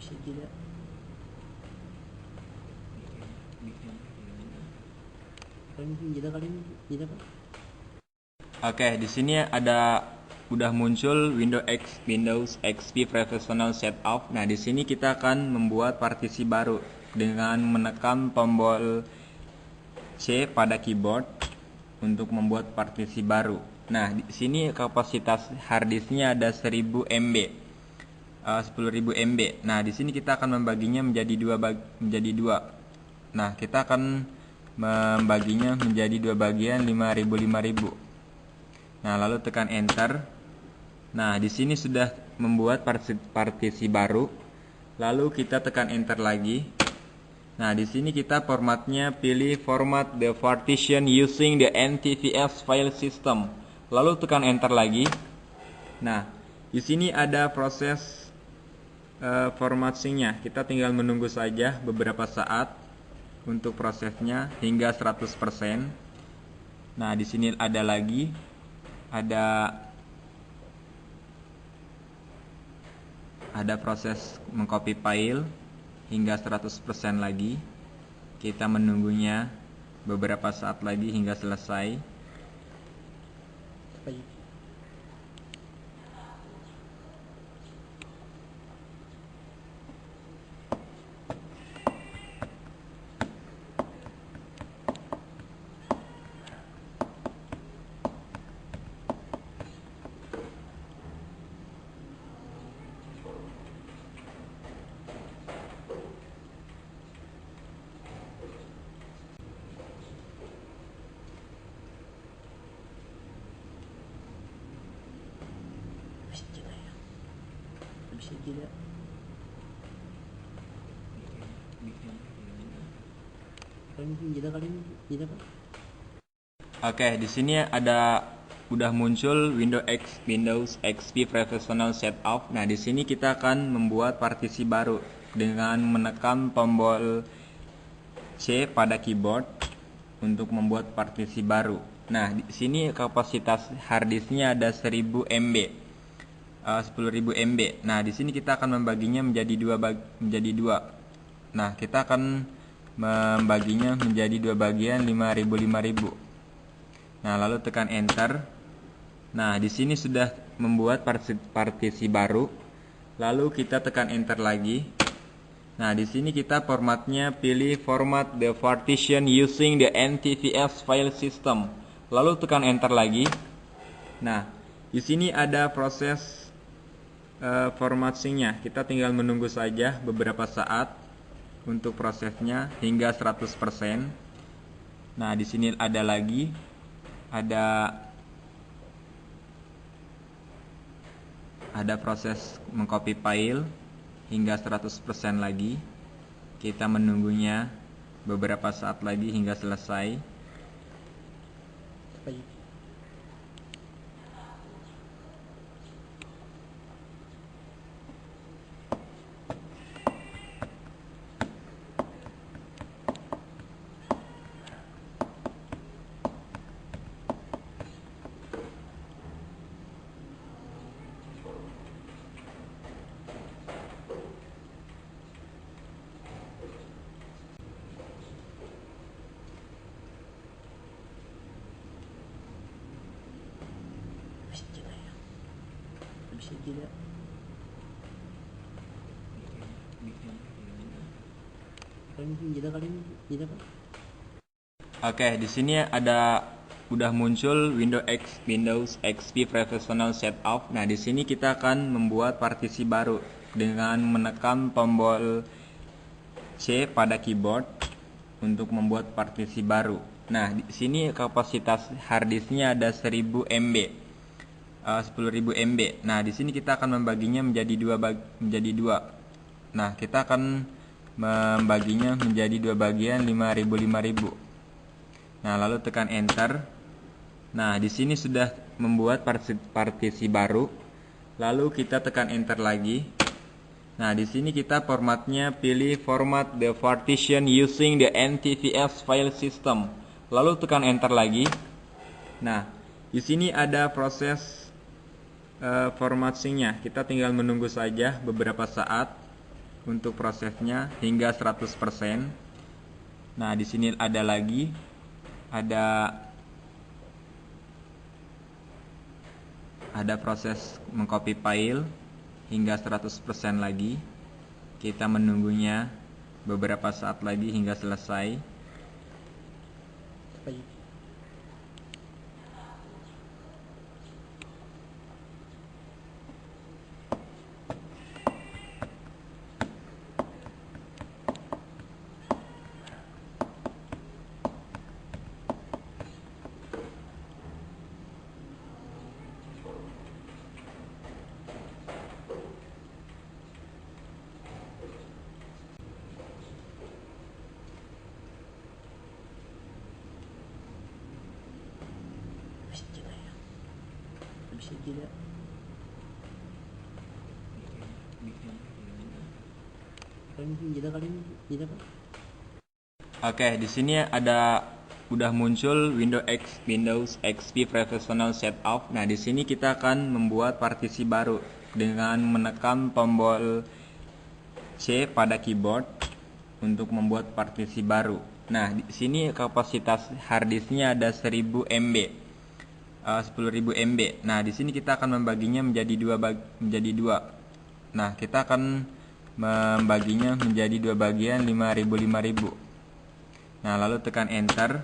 Bisa tidak? Kalian tidak kalian tidak Pak? Oke, di sini udah muncul Windows XP Professional Setup. Nah, di sini kita akan membuat partisi baru dengan menekan tombol C pada keyboard untuk membuat partisi baru. Nah, di sini kapasitas harddisknya ada 1000 MB. 10.000 MB. Nah, di sini kita akan membaginya menjadi dua. Nah, kita akan membaginya menjadi dua bagian 5.000. Nah, lalu tekan enter. Nah, di sini sudah membuat partisi baru. Lalu kita tekan enter lagi. Nah, di sini kita formatnya pilih format the partition using the NTFS file system. Lalu tekan enter lagi. Nah, di sini ada proses formattingnya. Kita tinggal menunggu saja beberapa saat untuk prosesnya hingga 100%. Nah, di sini ada lagi ada proses mengcopy file hingga 100% lagi. Kita menunggunya beberapa saat lagi hingga selesai. Baik. Bisa tidak ya? Bisa tidak? Kalian kalian tidak Pak? Oke, di sini udah muncul Windows XP Professional Setup. Nah, di sini kita akan membuat partisi baru dengan menekan tombol C pada keyboard untuk membuat partisi baru. Nah, di sini kapasitas harddisknya ada 1000 MB. 10.000 MB. Nah, di sini kita akan membaginya menjadi dua. Nah, kita akan membaginya menjadi dua bagian 5.000. Nah, lalu tekan enter. Nah, di sini sudah membuat partisi baru. Lalu kita tekan enter lagi. Nah, di sini kita formatnya pilih format the partition using the NTFS file system. Lalu tekan enter lagi. Nah, di sini ada proses formattingnya. Kita tinggal menunggu saja beberapa saat untuk prosesnya hingga 100%. Nah, di sini ada lagi ada proses mengcopy file hingga 100% lagi. Kita menunggunya beberapa saat lagi hingga selesai. Baik. Bisa tidak ya? Bisa tidak? Kalian kalian tidak Pak? Oke, di sini udah muncul Windows XP Professional Setup. Nah, di sini kita akan membuat partisi baru dengan menekan tombol C pada keyboard untuk membuat partisi baru. Nah, di sini kapasitas harddisknya ada 1000 MB. 10.000 MB. Nah, di sini kita akan membaginya menjadi dua. Nah, kita akan membaginya menjadi dua bagian 5.000. Nah, lalu tekan enter. Nah, di sini sudah membuat partisi baru. Lalu kita tekan enter lagi. Nah, di sini kita formatnya pilih format the partition using the NTFS file system. Lalu tekan enter lagi. Nah, di sini ada proses formattingnya. Kita tinggal menunggu saja beberapa saat untuk prosesnya hingga 100%. Nah, di sini ada lagi ada proses mengcopy file hingga 100% lagi. Kita menunggunya beberapa saat lagi hingga selesai. طيب مش كده يا مش كده mungkin kita kali ini kita Pak. Oke, di sini udah muncul Windows XP Professional Setup. Nah, di sini kita akan membuat partisi baru dengan menekan tombol C pada keyboard untuk membuat partisi baru. Nah, di sini kapasitas harddisknya ada 1000 MB. 10.000 MB. Nah, di sini kita akan membaginya menjadi dua. Nah, kita akan membaginya menjadi dua bagian 5.000. Nah, lalu tekan enter.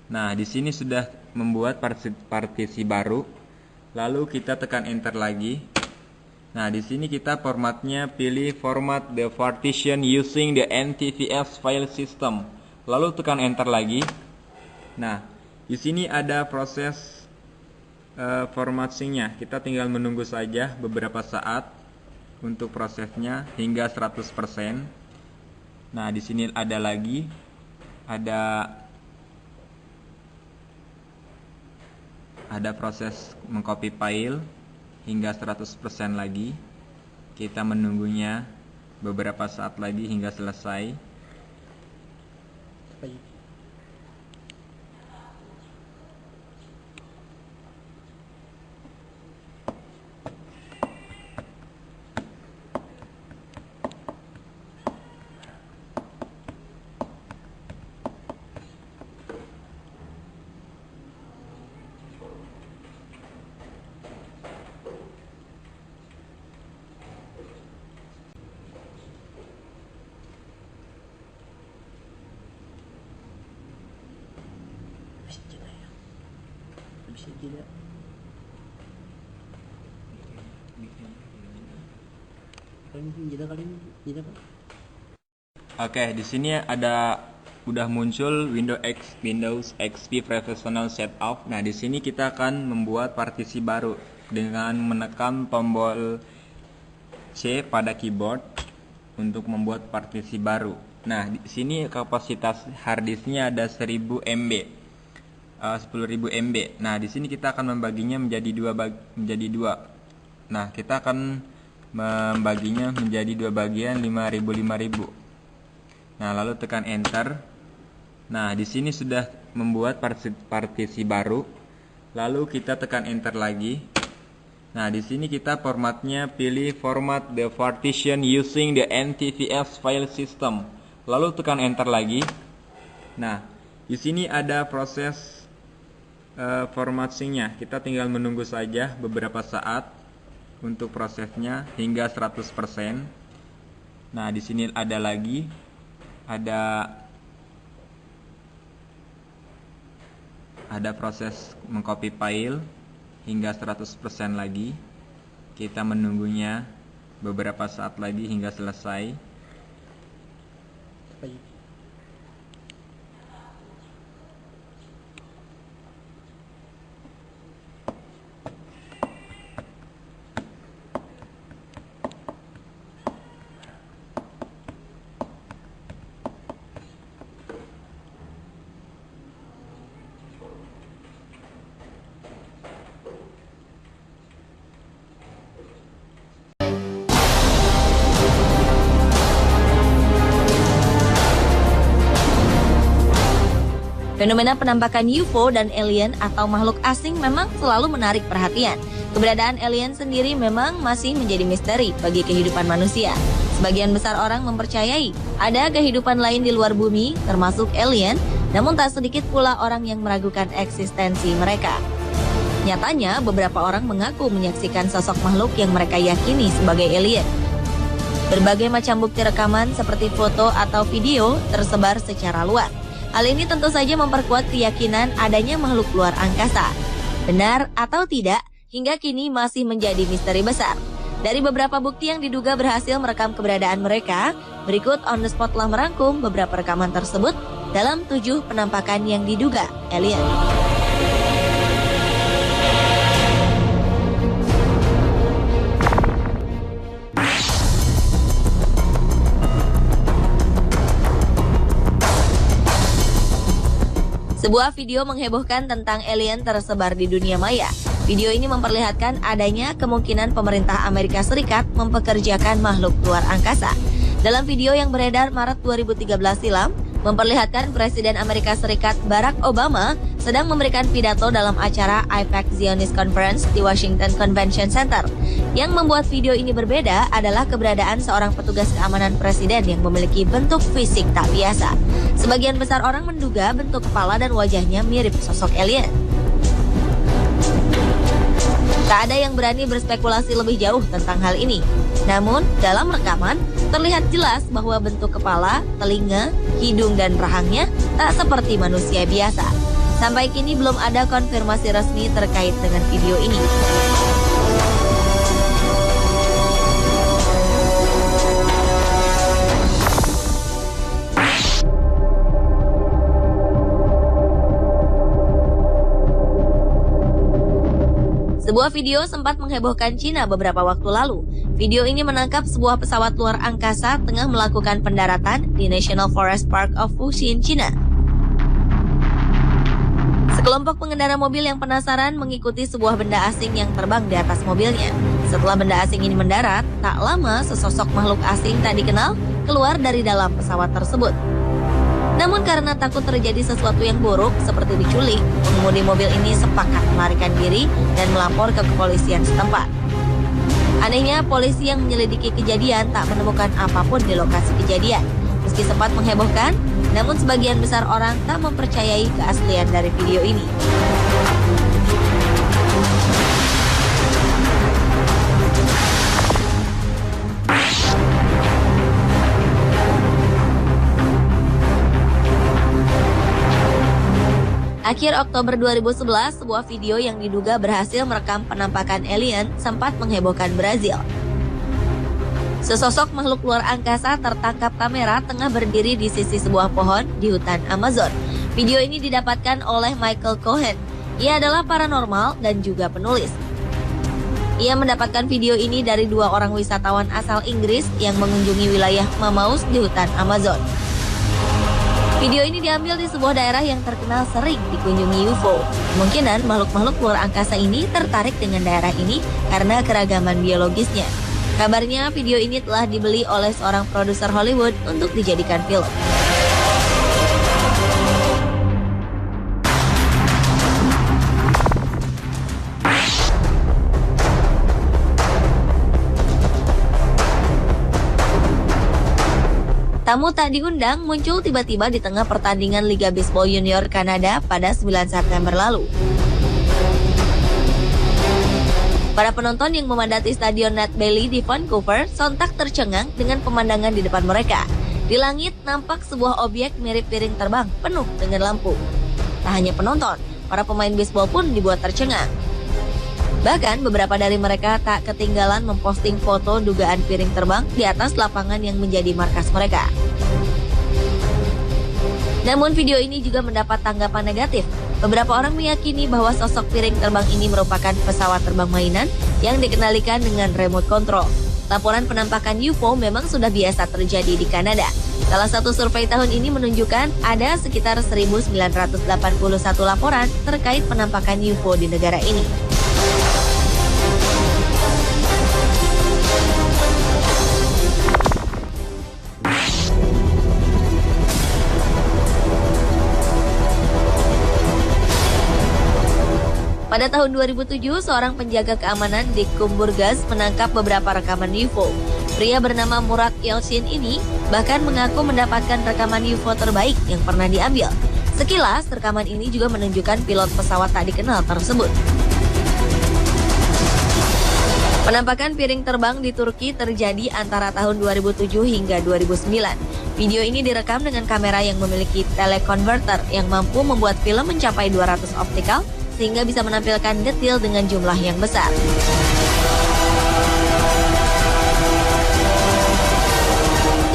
Nah, di sini sudah membuat partisi baru. Lalu kita tekan enter lagi. Nah, di sini kita formatnya pilih format the partition using the NTFS file system. Lalu tekan enter lagi. Nah, di sini ada proses formattingnya. Kita tinggal menunggu saja beberapa saat untuk prosesnya hingga 100%. Nah, di sini ada lagi ada proses mengcopy file hingga 100% lagi. Kita menunggunya beberapa saat lagi hingga selesai. طيب مش كده يا مش كده mungkin kita kali ini kita Pak. Oke, di sini udah muncul Windows XP Professional Setup. Nah, di sini kita akan membuat partisi baru dengan menekan tombol C pada keyboard untuk membuat partisi baru. Nah, di sini kapasitas harddisknya ada 1000 MB. 10.000 MB. Nah, di sini kita akan membaginya menjadi dua. Nah, kita akan membaginya menjadi dua bagian 5.000. Nah, lalu tekan enter. Nah, di sini sudah membuat partisi baru. Lalu kita tekan enter lagi. Nah, di sini kita formatnya pilih format the partition using the NTFS file system. Lalu tekan enter lagi. Nah, di sini ada proses formattingnya. Kita tinggal menunggu saja beberapa saat untuk prosesnya hingga 100%. Nah, di sini ada lagi ada proses mengcopy file hingga 100% lagi. Kita menunggunya beberapa saat lagi hingga selesai. طيب Fenomena penampakan UFO dan alien atau makhluk asing memang selalu menarik perhatian. Keberadaan alien sendiri memang masih menjadi misteri bagi kehidupan manusia. Sebagian besar orang mempercayai ada kehidupan lain di luar bumi, termasuk alien, namun tak sedikit pula orang yang meragukan eksistensi mereka. Nyatanya, beberapa orang mengaku menyaksikan sosok makhluk yang mereka yakini sebagai alien. Berbagai macam bukti rekaman seperti foto atau video tersebar secara luas. Hal ini tentu saja memperkuat keyakinan adanya makhluk luar angkasa. Benar atau tidak, hingga kini masih menjadi misteri besar. Dari beberapa bukti yang diduga berhasil merekam keberadaan mereka, berikut On The Spot telah merangkum beberapa rekaman tersebut dalam 7 penampakan yang diduga alien. Sebuah video menghebohkan tentang alien tersebar di dunia maya. Video ini memperlihatkan adanya kemungkinan pemerintah Amerika Serikat mempekerjakan makhluk luar angkasa. Dalam video yang beredar Maret 2013 silam, memperlihatkan Presiden Amerika Serikat Barack Obama sedang memberikan pidato dalam acara AIPAC Zionist Conference di Washington Convention Center. Yang membuat video ini berbeda adalah keberadaan seorang petugas keamanan presiden yang memiliki bentuk fisik tak biasa. Sebagian besar orang menduga bentuk kepala dan wajahnya mirip sosok alien. Tak ada yang berani berspekulasi lebih jauh tentang hal ini. Namun, dalam rekaman, terlihat jelas bahwa bentuk kepala, telinga, hidung, dan rahangnya tak seperti manusia biasa. Sampai kini belum ada konfirmasi resmi terkait dengan video ini. Sebuah video sempat menghebohkan Cina beberapa waktu lalu. Video ini menangkap sebuah pesawat luar angkasa tengah melakukan pendaratan di National Forest Park of Fuxin, Cina. Sekelompok pengendara mobil yang penasaran mengikuti sebuah benda asing yang terbang di atas mobilnya. Setelah benda asing ini mendarat, tak lama sesosok makhluk asing tak dikenal keluar dari dalam pesawat tersebut. Namun karena takut terjadi sesuatu yang buruk seperti diculik, pengemudi mobil ini sepakat melarikan diri dan melapor ke kepolisian setempat. Anehnya, polisi yang menyelidiki kejadian tak menemukan apapun di lokasi kejadian. Meski sempat menghebohkan, namun sebagian besar orang tak mempercayai keaslian dari video ini. Akhir Oktober 2011, sebuah video yang diduga berhasil merekam penampakan alien sempat menghebohkan Brazil. Sesosok makhluk luar angkasa tertangkap kamera tengah berdiri di sisi sebuah pohon di hutan Amazon. Video ini didapatkan oleh Michael Cohen. Ia adalah paranormal dan juga penulis. Ia mendapatkan video ini dari 2 orang wisatawan asal Inggris yang mengunjungi wilayah Manaus di hutan Amazon. Video ini diambil di sebuah daerah yang terkenal sering dikunjungi UFO. Kemungkinan makhluk-makhluk luar angkasa ini tertarik dengan daerah ini karena keragaman biologisnya. Kabarnya video ini telah dibeli oleh seorang produser Hollywood untuk dijadikan film. Tamu tak diundang muncul tiba-tiba di tengah pertandingan Liga Baseball Junior Kanada pada 9 September lalu. Para penonton yang memadati Stadion Nat Bailey di Vancouver sontak tercengang dengan pemandangan di depan mereka. Di langit nampak sebuah objek mirip piring terbang penuh dengan lampu. Tak hanya penonton, para pemain baseball pun dibuat tercengang. Bahkan beberapa dari mereka tak ketinggalan memposting foto dugaan piring terbang di atas lapangan yang menjadi markas mereka. Namun video ini juga mendapat tanggapan negatif. Beberapa orang meyakini bahwa sosok piring terbang ini merupakan pesawat terbang mainan yang dikendalikan dengan remote control. Laporan penampakan UFO memang sudah biasa terjadi di Kanada. Salah satu survei tahun ini menunjukkan ada sekitar 1.981 laporan terkait penampakan UFO di negara ini. Pada tahun 2007, seorang penjaga keamanan di Kumburgas menangkap beberapa rekaman UFO. Pria bernama Murad Yelchin ini bahkan mengaku mendapatkan rekaman UFO terbaik yang pernah diambil. Sekilas, rekaman ini juga menunjukkan pilot pesawat tak dikenal tersebut. Penampakan piring terbang di Turki terjadi antara tahun 2007 hingga 2009. Video ini direkam dengan kamera yang memiliki teleconverter yang mampu membuat film mencapai 200 optikal sehingga bisa menampilkan detil dengan jumlah yang besar.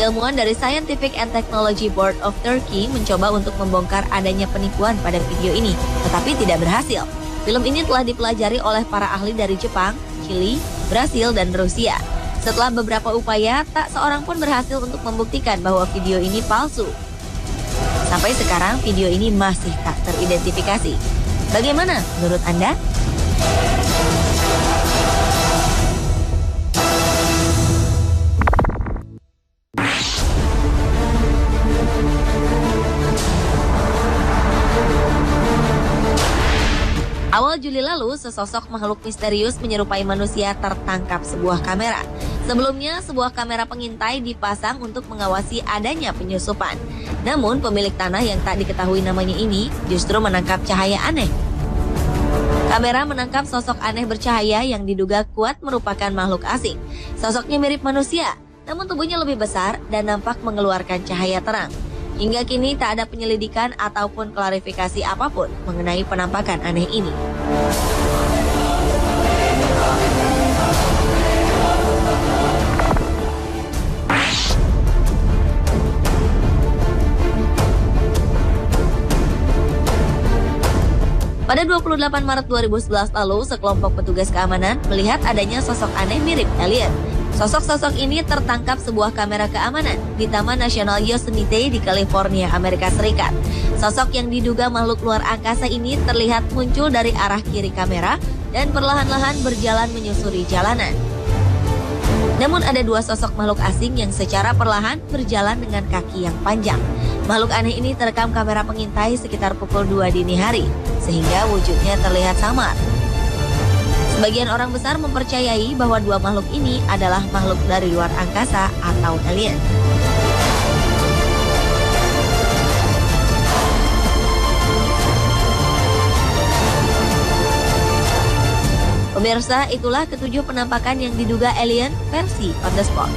Ilmuwan dari Scientific and Technology Board of Turkey mencoba untuk membongkar adanya penipuan pada video ini, tetapi tidak berhasil. Film ini telah dipelajari oleh para ahli dari Jepang, Chili, Brasil, dan Rusia. Setelah beberapa upaya, tak seorang pun berhasil untuk membuktikan bahwa video ini palsu. Sampai sekarang, video ini masih tak teridentifikasi. Bagaimana menurut Anda? Awal Juli lalu, sesosok makhluk misterius menyerupai manusia tertangkap sebuah kamera. Sebelumnya, sebuah kamera pengintai dipasang untuk mengawasi adanya penyusupan. Namun, pemilik tanah yang tak diketahui namanya ini justru menangkap cahaya aneh. Kamera menangkap sosok aneh bercahaya yang diduga kuat merupakan makhluk asing. Sosoknya mirip manusia, namun tubuhnya lebih besar dan nampak mengeluarkan cahaya terang. Hingga kini tak ada penyelidikan ataupun klarifikasi apapun mengenai penampakan aneh ini. Pada 28 Maret 2011 lalu, sekelompok petugas keamanan melihat adanya sosok aneh mirip alien. Sosok-sosok ini tertangkap sebuah kamera keamanan di Taman Nasional Yosemite di California, Amerika Serikat. Sosok yang diduga makhluk luar angkasa ini terlihat muncul dari arah kiri kamera dan perlahan-lahan berjalan menyusuri jalanan. Namun ada dua sosok makhluk asing yang secara perlahan berjalan dengan kaki yang panjang. Makhluk aneh ini terekam kamera pengintai sekitar pukul 2 dini hari, sehingga wujudnya terlihat samar. Sebagian orang besar mempercayai bahwa dua makhluk ini adalah makhluk dari luar angkasa atau alien. Pemirsa, itulah ketujuh penampakan yang diduga alien versi On The Spot.